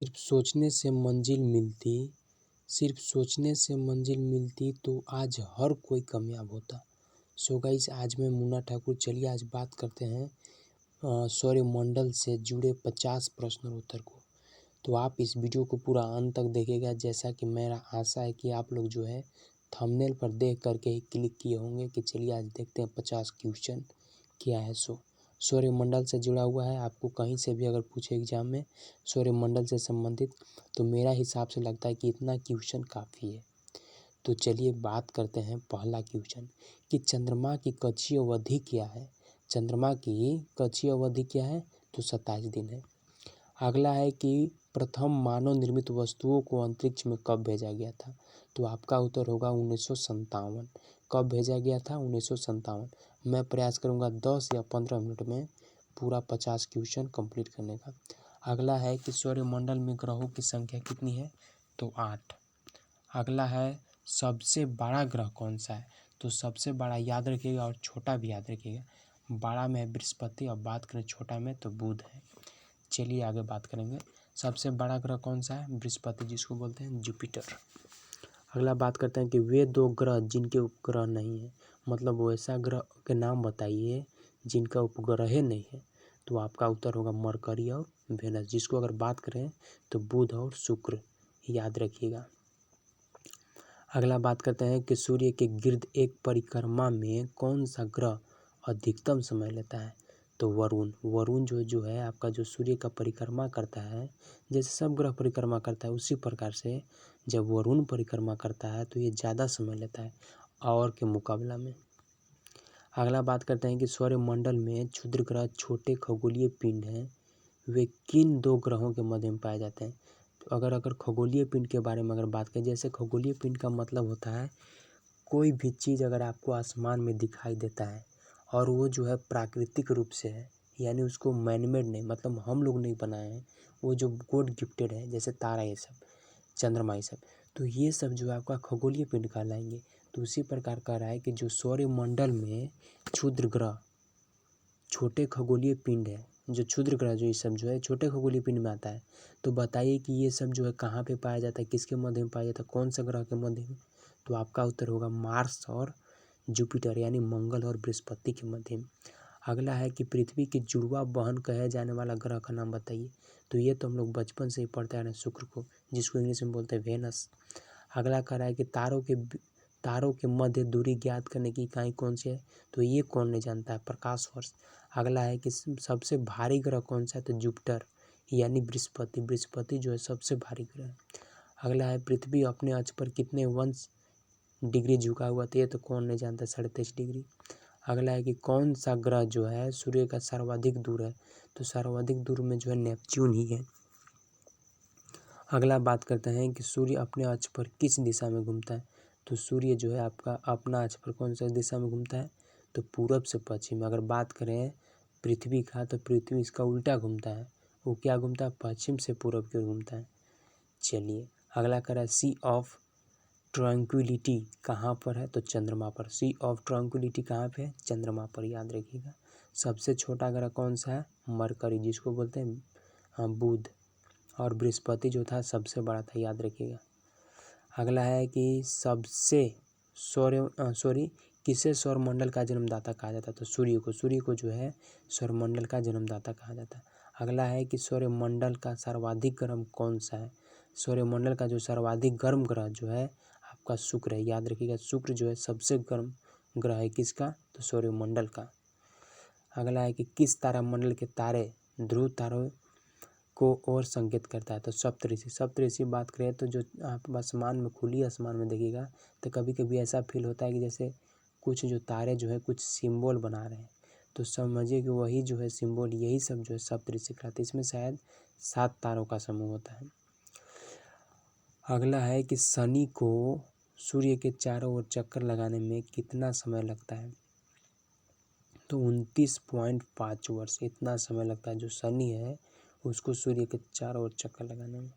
सिर्फ सोचने से मंजिल मिलती, सिर्फ सोचने से मंजिल मिलती तो आज हर कोई कामयाब होता। सो गाइस, आज मैं मुन्ना ठाकुर। चलिए आज बात करते हैं सौरमंडल से जुड़े 50 प्रश्न उत्तर को। तो आप इस वीडियो को पूरा अंत तक देखिएगा, जैसा कि मेरा आशा है कि आप लोग जो है थंबनेल पर देख करके ही क्लिक किए होंगे कि चलिए आज देखते हैं 50 क्वेश्चन क्या है। सौरमंडल से जुड़ा हुआ है। आपको कहीं से भी अगर पूछे एग्जाम में सौरमंडल से संबंधित, तो मेरा हिसाब से लगता है कि इतना क्वेश्चन काफ़ी है। तो चलिए बात करते हैं पहला क्वेश्चन कि चंद्रमा की कक्षीय अवधि क्या है। चंद्रमा की कक्षीय अवधि क्या है? तो 27 दिन है। अगला है कि प्रथम मानव निर्मित वस्तुओं को अंतरिक्ष में कब भेजा गया था? तो आपका उत्तर होगा 1957। कब भेजा गया था? 1957। मैं प्रयास करूंगा 10 या 15 मिनट में पूरा 50 क्वेश्चन कंप्लीट करने का। अगला है कि सौरमंडल में ग्रहों की संख्या कितनी है? तो 8। अगला है सबसे बड़ा ग्रह कौन सा है? तो सबसे बड़ा याद रखिएगा और छोटा भी याद रखिएगा। बड़ा में है बृहस्पति और बात करें छोटा में तो बुध है। चलिए आगे बात करेंगे। सबसे बड़ा ग्रह कौन सा है? बृहस्पति, जिसको बोलते हैं जुपिटर। अगला बात करते हैं कि वे दो ग्रह जिनके उपग्रह नहीं है, मतलब वैसा ग्रह के नाम बताइए जिनका उपग्रह नहीं है। तो आपका उत्तर होगा मरकरी और वेनस, जिसको अगर बात करें तो बुध और शुक्र, याद रखिएगा। अगला बात करते हैं कि सूर्य के गिर्द एक परिक्रमा में कौन सा ग्रह अधिकतम समय लेता है? तो वरुण जो है आपका, जो सूर्य का परिक्रमा करता है, जैसे सब ग्रह परिक्रमा करता है उसी प्रकार से जब वरुण परिक्रमा करता है तो ये ज़्यादा समय लेता है और के मुकाबला में। अगला बात करते हैं कि सौरमंडल में क्षुद्र ग्रह छोटे खगोलीय पिंड हैं, वे किन दो ग्रहों के मध्य में पाए जाते हैं? तो अगर खगोलीय पिंड के बारे में अगर बात करें, जैसे खगोलीय पिंड का मतलब होता है कोई भी चीज़ अगर आपको आसमान में दिखाई देता है और वो जो है प्राकृतिक रूप से है, यानी उसको मैनमेड नहीं, मतलब हम लोग नहीं बनाए हैं, वो जो गॉड गिफ्टेड है, जैसे तारा ये सब, चंद्रमा ये सब, तो ये सब जो है आपका खगोलीय पिंड कहलाएंगे। तो उसी प्रकार कह रहा है कि जो सौरमंडल में क्षुद्र ग्रह छोटे खगोलीय पिंड है, जो क्षुद्र ग्रह जो ये सब जो है छोटे खगोलीय पिंड में आता है, तो बताइए कि ये सब जो है कहाँ पे पाया जाता है, किसके मध्य में पाया जाता है, कौन सा ग्रह के मध्य में? तो आपका उत्तर होगा मार्स और जुपिटर, यानी मंगल और बृहस्पति के मध्य में। अगला है कि पृथ्वी की जुड़वा बहन कहे जाने वाला ग्रह का नाम बताइए। तो ये तो हम लोग बचपन से ही पढ़ते आ रहे हैं, शुक्र को, जिसको इंग्लिश में बोलते हैं वेनस। अगला कह रहा है कि तारों के मध्य दूरी ज्ञात करने की इकाई कौन सी है? तो ये कौन नहीं जानता है? प्रकाश वर्ष। अगला है कि सबसे भारी ग्रह कौन सा है? तो जुपिटर, यानी बृहस्पति जो है सबसे भारी ग्रह है। अगला है पृथ्वी अपने अक्ष पर कितने वंश डिग्री झुका हुआ था? ये तो कौन नहीं जानता, 23.5 डिग्री। अगला है कि कौन सा ग्रह जो है सूर्य का सर्वाधिक दूर है? तो सर्वाधिक दूर में जो है नेपच्यून ही है। अगला बात करते हैं कि सूर्य अपने अक्ष पर किस दिशा में घूमता है? तो सूर्य जो है आपका अपना अक्ष पर कौन सा दिशा में घूमता है? तो पूरब से पश्चिम। अगर बात करें पृथ्वी का, तो पृथ्वी इसका उल्टा घूमता है, वो क्या घूमता है? पश्चिम से पूरब की ओर घूमता है। चलिए अगला कह रहा है सी ऑफ ट्रैंक्विलिटी कहाँ पर है? तो चंद्रमा पर। सी ऑफ ट्रैंक्विलिटी कहाँ पे है? चंद्रमा पर, याद रखिएगा। सबसे छोटा ग्रह कौन सा है? मरकरी, जिसको बोलते हैं बुध, और बृहस्पति जो था सबसे बड़ा था, याद रखिएगा। अगला है कि किसे सौरमंडल का जन्मदाता कहा जाता है? तो सूर्य को जो है सौरमंडल का जन्मदाता कहा जाता है। अगला है कि सौरमंडल का सर्वाधिक गर्म कौन सा है? सौरमंडल का जो सर्वाधिक गर्म ग्रह जो है आपका शुक्र है, याद रखिएगा। शुक्र जो है सबसे गर्म ग्रह है, किसका? तो सौरमंडल का। अगला है कि किस तारामंडल के तारे ध्रुव तारों को और संकेत करता है? तो सप्तऋषि बात करें तो जो आप आसमान में, खुली आसमान में देखिएगा तो कभी कभी ऐसा फील होता है कि जैसे कुछ जो तारे जो है कुछ सिंबल बना रहे हैं, तो समझिए कि वही जो है सिंबल, यही सब जो है सप्तऋषि कहलाते हैं। इसमें शायद 7 तारों का समूह होता है। अगला है कि शनि को सूर्य के चारों ओर चक्कर लगाने में कितना समय लगता है? तो 29.5 वर्ष, इतना समय लगता है जो शनि है उसको सूर्य के चारों ओर चक्कर लगाने में।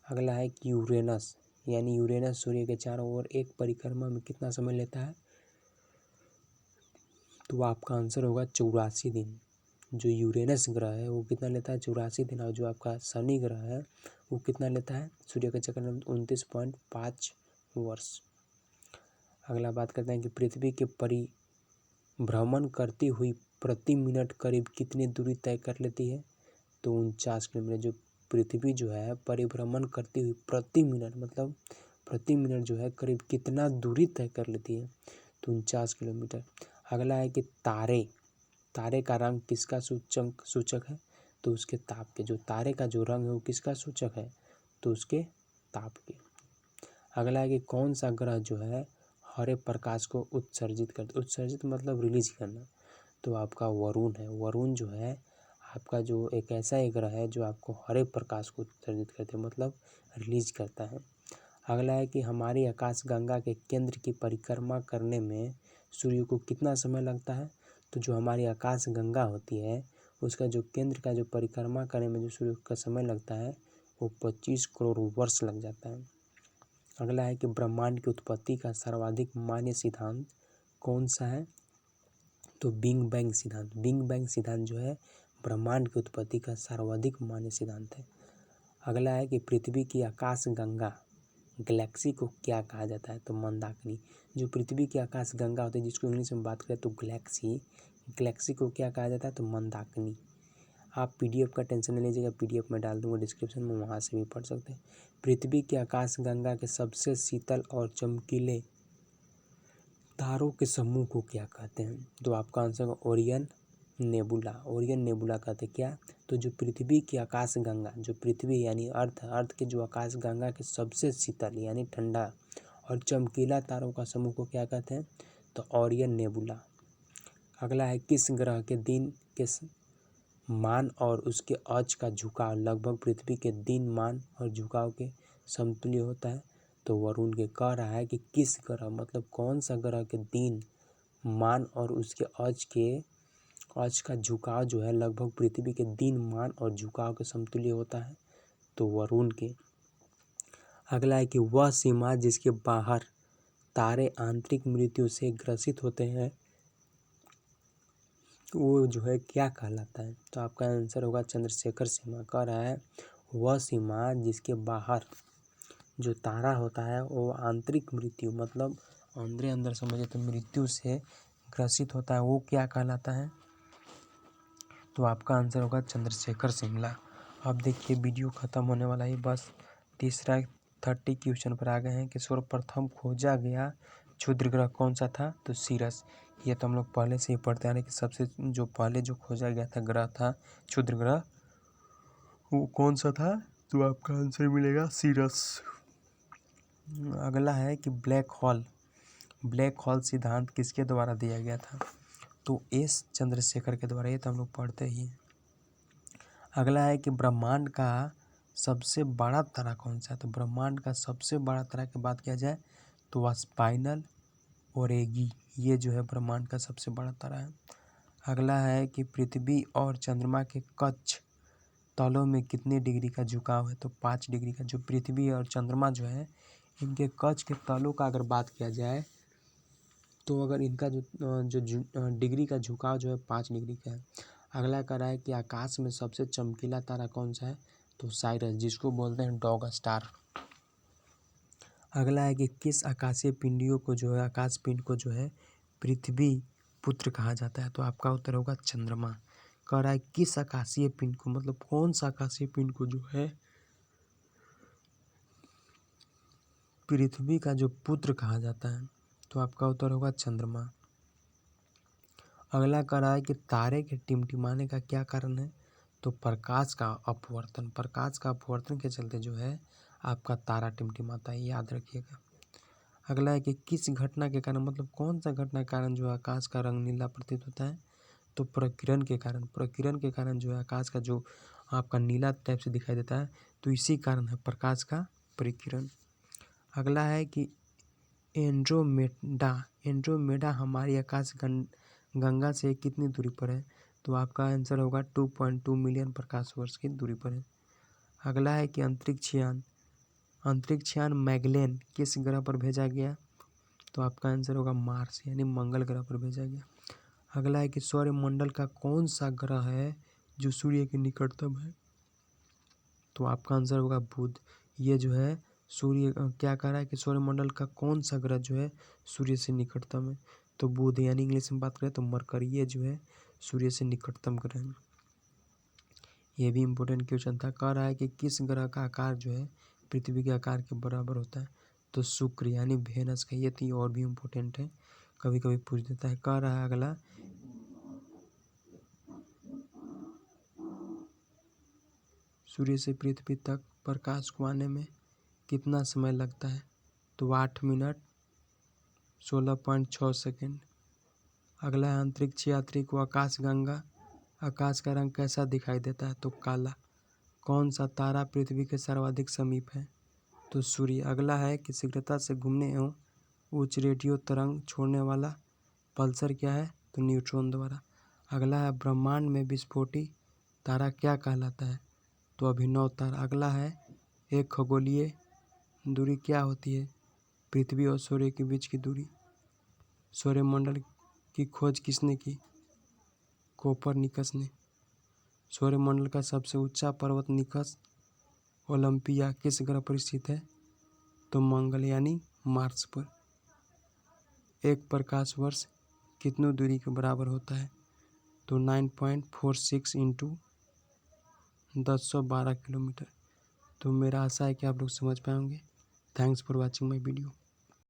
अगला है कि यूरेनस, यानी यूरेनस सूर्य के चारों ओर एक परिक्रमा में कितना समय लेता है? तो आपका आंसर होगा 84 दिन, जो यूरेनस ग्रह है वो कितना लेता है 84 दिन, और जो आपका शनि ग्रह है वो कितना लेता है सूर्य के चक्कर में 29.5 वर्ष। अगला बात करते हैं कि पृथ्वी के परिभ्रमण करती हुई प्रति मिनट करीब कितनी दूरी तय कर लेती है, तो 49 किलोमीटर। जो पृथ्वी जो है परिभ्रमण करती हुई प्रति मिनट मतलब प्रति मिनट जो है करीब कितना दूरी तय कर लेती है, तो 49 किलोमीटर। अगला है कि तारे का रंग किसका सूचक है, तो उसके ताप के। जो तारे का जो रंग है वो किसका सूचक है, तो उसके ताप के। अगला है कि कौन सा ग्रह जो है हरे प्रकाश को उत्सर्जित करता, उत्सर्जित मतलब रिलीज करना, तो आपका वरुण है। वरुण जो है आपका जो एक ऐसा एक ग्रह है जो आपको हरे प्रकाश को उत्सर्जित करते मतलब रिलीज करता है। अगला है कि हमारी आकाश गंगा के केंद्र की परिक्रमा करने में सूर्य को कितना समय लगता है, तो जो हमारी आकाश गंगा होती है उसका जो केंद्र का जो परिक्रमा करने में जो सूर्य का समय लगता है वो 25 करोड़ वर्ष लग जाता है। अगला है कि ब्रह्मांड की उत्पत्ति का सर्वाधिक मान्य सिद्धांत कौन सा है, तो बिग बैंग सिद्धांत। बिग बैंग सिद्धांत जो है ब्रह्मांड की उत्पत्ति का सर्वाधिक मान्य सिद्धांत है। अगला है कि पृथ्वी की आकाश गंगा गैलेक्सी को क्या कहा जाता है, तो मंदाकिनी। जो पृथ्वी की आकाश गंगा होती है जिसको इंग्लिश में बात करें तो गैलेक्सी को क्या कहा जाता है, तो मंदाकिनी। आप पीडीएफ का टेंशन नहीं लीजिएगा, पीडीएफ में डाल दूंगा डिस्क्रिप्शन में, वहाँ से भी पढ़ सकते हैं। पृथ्वी की आकाश गंगा के सबसे शीतल और चमकीले तारों के समूह को क्या कहते हैं, तो आपका आंसर है ओरियन नेबुला। ओरियन नेबुला कहते क्या, तो जो पृथ्वी की आकाश गंगा, जो पृथ्वी यानी अर्थ के जो आकाश गंगा के सबसे शीतल यानी ठंडा और चमकीला तारों का समूह को क्या कहते हैं, तो ओरियन नेबुला। अगला है किस ग्रह के दिन के मान और उसके अक्ष का झुकाव लगभग पृथ्वी के दिन मान और झुकाव के समतुल्य होता है, तो वरुण के। कह रहा है कि किस ग्रह मतलब कौन सा ग्रह के दिन मान और उसके अक्ष का झुकाव जो है लगभग पृथ्वी के दिन मान और झुकाव के समतुल्य होता है, तो वरुण के। अगला है कि वह सीमा जिसके बाहर तारे आंतरिक मृत्यु से ग्रसित होते हैं वो जो है क्या कहलाता है, तो आपका आंसर होगा चंद्रशेखर सीमा। कह रहा है वह सीमा जिसके बाहर जो तारा होता है वो आंतरिक मृत्यु मतलब अंदर समझे तो मृत्यु से ग्रसित होता है, वो क्या कहलाता है, तो आपका आंसर होगा चंद्रशेखर श्रृंगला। अब देखिए वीडियो खत्म होने वाला है, बस तीसरा 30 क्वेश्चन पर आ गए हैं कि सर्वप्रथम खोजा गया क्षुद्र ग्रह कौन सा था, तो सीरस। ये तो हम लोग पहले से ही पढ़ते आ रहे हैं कि सबसे जो पहले जो खोजा गया था ग्रह था क्षुद्र ग्रह वो कौन सा था, तो आपका आंसर मिलेगा सीरस। अगला है कि ब्लैक होल सिद्धांत किसके द्वारा दिया गया था, तो एस चंद्रशेखर के द्वारा, ये तो हम लोग पढ़ते ही। अगला है कि ब्रह्मांड का सबसे बड़ा तारा कौन सा है, तो ब्रह्मांड का सबसे बड़ा तारा की बात किया जाए तो स्पाइनल ओरेगी, ये जो है ब्रह्मांड का सबसे बड़ा तारा है। अगला है कि पृथ्वी और चंद्रमा के कक्ष तलों में कितने डिग्री का झुकाव है, तो 5 डिग्री का। जो पृथ्वी और चंद्रमा जो है इनके कक्ष के तलों का अगर बात किया जाए तो अगर इनका जो डिग्री का झुकाव जो है 5 डिग्री का है। अगला कह रहा है कि आकाश में सबसे चमकीला तारा कौन सा है, तो साइरस, जिसको बोलते हैं डॉग स्टार। अगला है कि किस आकाशीय पिंडियों को जो है आकाश पिंड को जो है पृथ्वी पुत्र कहा जाता है, तो आपका उत्तर होगा चंद्रमा। कह रहा है किस आकाशीय पिंड को मतलब कौन सा आकाशीय पिंड को जो है पृथ्वी का जो पुत्र कहा जाता है, तो आपका उत्तर होगा चंद्रमा। अगला कह रहा है कि तारे के टिमटिमाने का क्या कारण है, तो प्रकाश का अपवर्तन। प्रकाश का अपवर्तन के चलते जो है आपका तारा टिमटिमाता है, याद रखिएगा। अगला है कि किस घटना के कारण मतलब कौन सा घटना के कारण जो आकाश का रंग नीला प्रतीत होता है, तो प्रकीर्णन के कारण। प्रकीर्णन के कारण जो है आकाश का जो आपका नीला टाइप से दिखाई देता है, तो इसी कारण है प्रकाश का प्रकीर्णन। अगला है कि एंड्रोमेडा हमारी आकाश गंगा से कितनी दूरी पर है, तो आपका आंसर होगा 2.2 मिलियन प्रकाश वर्ष की दूरी पर है। अगला है कि अंतरिक्ष यान मैगेलन किस ग्रह पर भेजा गया, तो आपका आंसर होगा मार्स यानी मंगल ग्रह पर भेजा गया। अगला है कि सौरमंडल का कौन सा ग्रह है जो सूर्य के निकटतम है। तो आपका आंसर होगा बुध। ये जो है सूर्य क्या कह रहा है कि सौरमंडल का कौन सा ग्रह जो है सूर्य से निकटतम है। तो बुध, यानी इंग्लिश में बात करें तो मरकरी, ये जो है सूर्य से निकटतम ग्रह है। ये भी इम्पोर्टेंट क्वेश्चन था। कह रहा है कि किस ग्रह का आकार जो है पृथ्वी के आकार के बराबर होता है। तो शुक्र यानी वेनस का। ये थी और भी इम्पोर्टेंट है, कभी कभी पूछ देता है। कह रहा है अगला, सूर्य से पृथ्वी तक प्रकाश को आने में कितना समय लगता है। तो 8 मिनट 16.6 सेकेंड। अगला है अंतरिक्ष यात्री को आकाशगंगा, आकाश का रंग कैसा दिखाई देता है। तो काला। कौन सा तारा पृथ्वी के सर्वाधिक समीप है। तो सूर्य। अगला है कि शीघ्रता से घूमने एवं उच्च रेडियो तरंग छोड़ने वाला पल्सर क्या है। तो न्यूट्रॉन द्वारा। अगला है ब्रह्मांड में विस्फोटी तारा क्या कहलाता है। तो अभिनव तारा। अगला है एक खगोलीय दूरी क्या होती है। पृथ्वी और सूर्य के बीच की दूरी। सौरमंडल की खोज किसने की। कोपरनिकस ने। सौरमंडल का सबसे ऊंचा पर्वत निकस ओलंपिया किस ग्रह पर स्थित है। तो मंगल यानी मार्स पर। एक प्रकाश वर्ष कितनी दूरी के बराबर होता है। तो 9.46 इंटू 1012 किलोमीटर। तो मेरा आशा है कि आप लोग समझ पाएंगे। Thanks for watching my video.